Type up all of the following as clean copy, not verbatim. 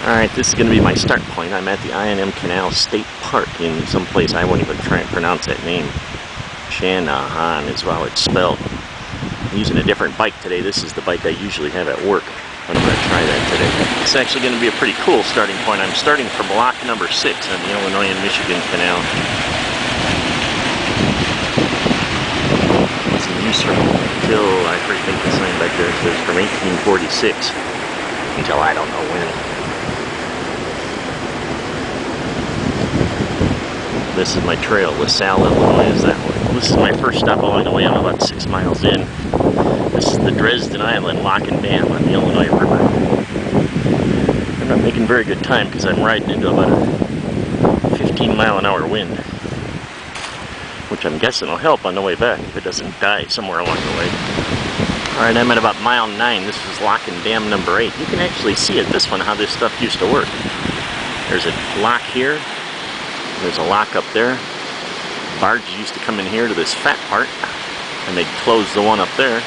Alright, this is going to be my start point. I'm at the I&M Canal State Park in some place. I won't even try and pronounce that name. Shanahan is how it's spelled. I'm using a different bike today. This is the bike I usually have at work, but I'm going to try that today. It's actually going to be a pretty cool starting point. I'm starting from lock number 6 on the Illinois and Michigan Canal. It's in use from until, I think the sign back there says from 1846 until I don't know when. This is my trail. LaSalle, Illinois is that way. This is my first stop along the way. I'm about 6 miles in. This is the Dresden Island Lock and Dam on the Illinois River. I'm not making very good time because I'm riding into about a 15-mile-an-hour wind, which I'm guessing will help on the way back if it doesn't die somewhere along the way. Alright, I'm at about mile 9. This is Lock and Dam number 8. You can actually see at this one how this stuff used to work. There's a lock here. There's a lock up there. Barges used to come in here to this fat part, and they'd close the one up there,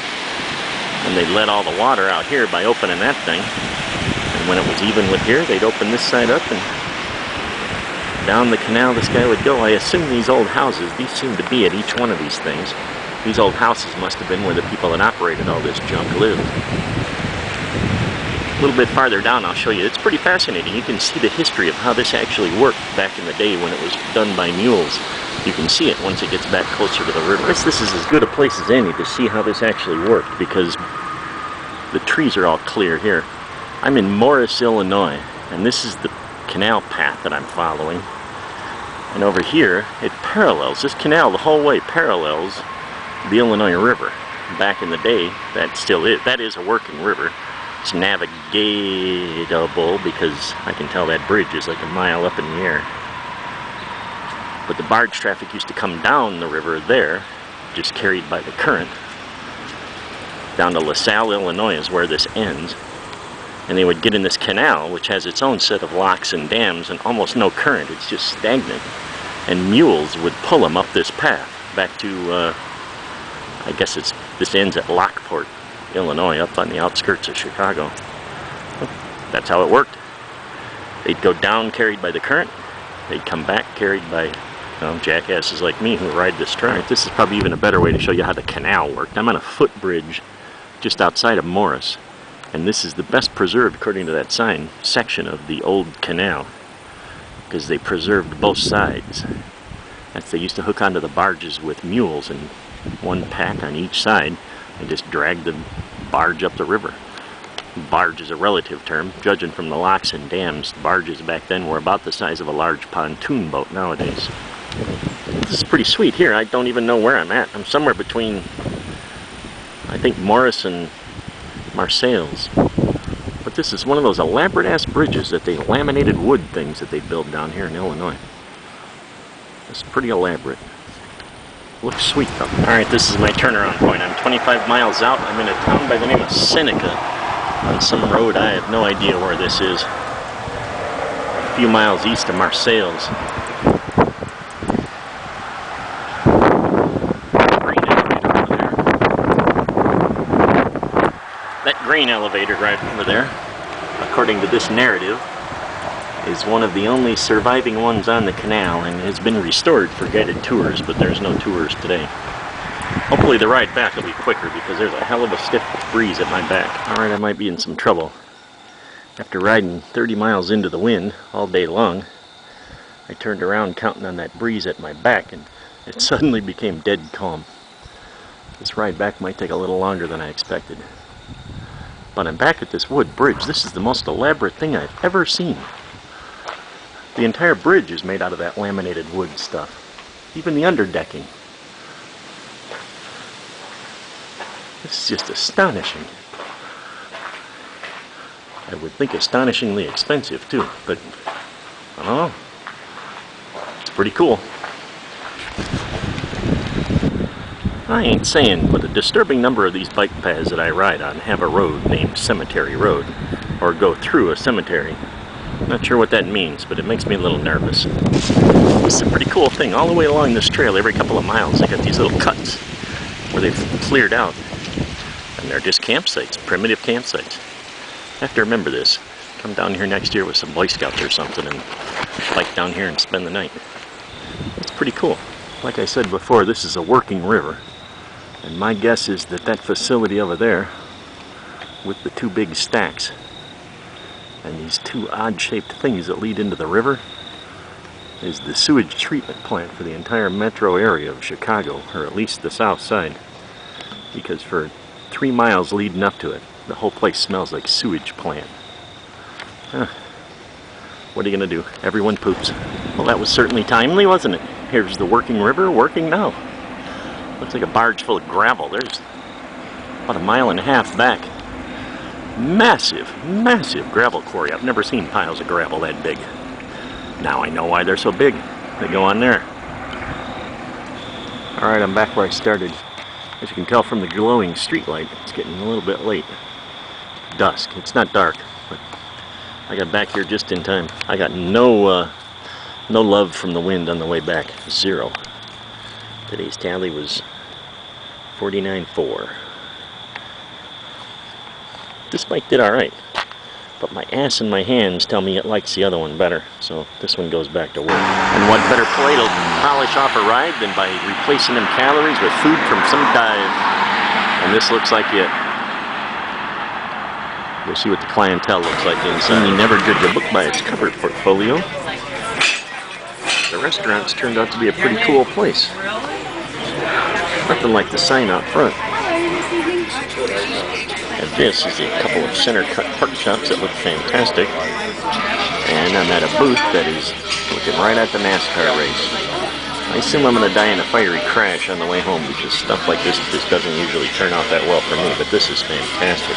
and they'd let all the water out here by opening that thing. And when it was even with here, they'd open this side up, and down the canal this guy would go. I assume these old houses, these seem to be at each one of these things. These old houses must have been where the people that operated all this junk lived. A little bit farther down I'll show you. It's pretty fascinating. You can see the history of how this actually worked back in the day when it was done by mules. You can see it once it gets back closer to the river. I guess this is as good a place as any to see how this actually worked because the trees are all clear here. I'm in Morris, Illinois, and this is the canal path that I'm following. And over here, it parallels, this canal the whole way parallels the Illinois River. Back in the day, that is a working river. It's navigatable because I can tell that bridge is like a mile up in the air. But the barge traffic used to come down the river there, just carried by the current. Down to LaSalle, Illinois is where this ends. And they would get in this canal, which has its own set of locks and dams and almost no current. It's just stagnant. And mules would pull them up this path back to, I guess this ends at Lockport, Illinois, up on the outskirts of Chicago. That's how it worked. They'd go down carried by the current. They'd come back carried by jackasses like me who ride this train. This is probably even a better way to show you how the canal worked. I'm on a footbridge just outside of Morris, and this is the best preserved, according to that sign, section of the old canal because they preserved both sides. They used to hook onto the barges with mules and one pack on each side and just drag the barge up the river. Barge is a relative term. Judging from the locks and dams, barges back then were about the size of a large pontoon boat nowadays. This is pretty sweet. Here, I don't even know where I'm at. I'm somewhere between, I think, Morris and Marseilles. But this is one of those elaborate-ass bridges that they laminated wood things that they build down here in Illinois. It's pretty elaborate. Looks sweet though. Alright, this is my turnaround point. I'm 25 miles out. I'm in a town by the name of Seneca on some road. I have no idea where this is. A few miles east of Marseilles. That grain elevator right over there, according to this narrative, is one of the only surviving ones on the canal and has been restored for guided tours, but there's no tours today. Hopefully the ride back will be quicker because there's a hell of a stiff breeze at my back. Alright, I might be in some trouble. After riding 30 miles into the wind all day long, I turned around counting on that breeze at my back and it suddenly became dead calm. This ride back might take a little longer than I expected. But I'm back at this wood bridge. This is the most elaborate thing I've ever seen. The entire bridge is made out of that laminated wood stuff. Even the underdecking. This is just astonishing. I would think astonishingly expensive too, but I don't know. It's pretty cool. I ain't saying, but a disturbing number of these bike paths that I ride on have a road named Cemetery Road, or go through a cemetery. Not sure what that means, but it makes me a little nervous. This is a pretty cool thing. All the way along this trail, every couple of miles, they got these little cuts where they've cleared out. And they're just campsites, primitive campsites. I have to remember this, Come down here next year with some Boy Scouts or something and bike down here and spend the night. It's pretty cool. Like I said before, this is a working river. And my guess is that that facility over there with the two big stacks and these two odd-shaped things that lead into the river is the sewage treatment plant for the entire metro area of Chicago, or at least the south side. Because for 3 miles leading up to it, the whole place smells like sewage plant. What are you going to do? Everyone poops. Well, that was certainly timely, wasn't it? Here's the working river, working now. Looks like a barge full of gravel. There's about 1.5 miles back. Massive, massive gravel quarry. I've never seen piles of gravel that big. Now I know why they're so big. They go on there. Alright, I'm back where I started. As you can tell from the glowing street light, it's getting a little bit late. Dusk. It's not dark, but I got back here just in time. I got no love from the wind on the way back. 0. Today's tally was 49.4. This bike did alright, but my ass and my hands tell me it likes the other one better, so this one goes back to work. And what better play to polish off a ride than by replacing them calories with food from some dive. And this looks like it. We'll see what the clientele looks like inside. You never judge a book by its cover portfolio. The restaurant's turned out to be a pretty cool place. Nothing like the sign out front. And this is a couple of center-cut pork chops that look fantastic. And I'm at a booth that is looking right at the NASCAR race. I assume I'm going to die in a fiery crash on the way home because stuff like this just doesn't usually turn out that well for me, but this is fantastic.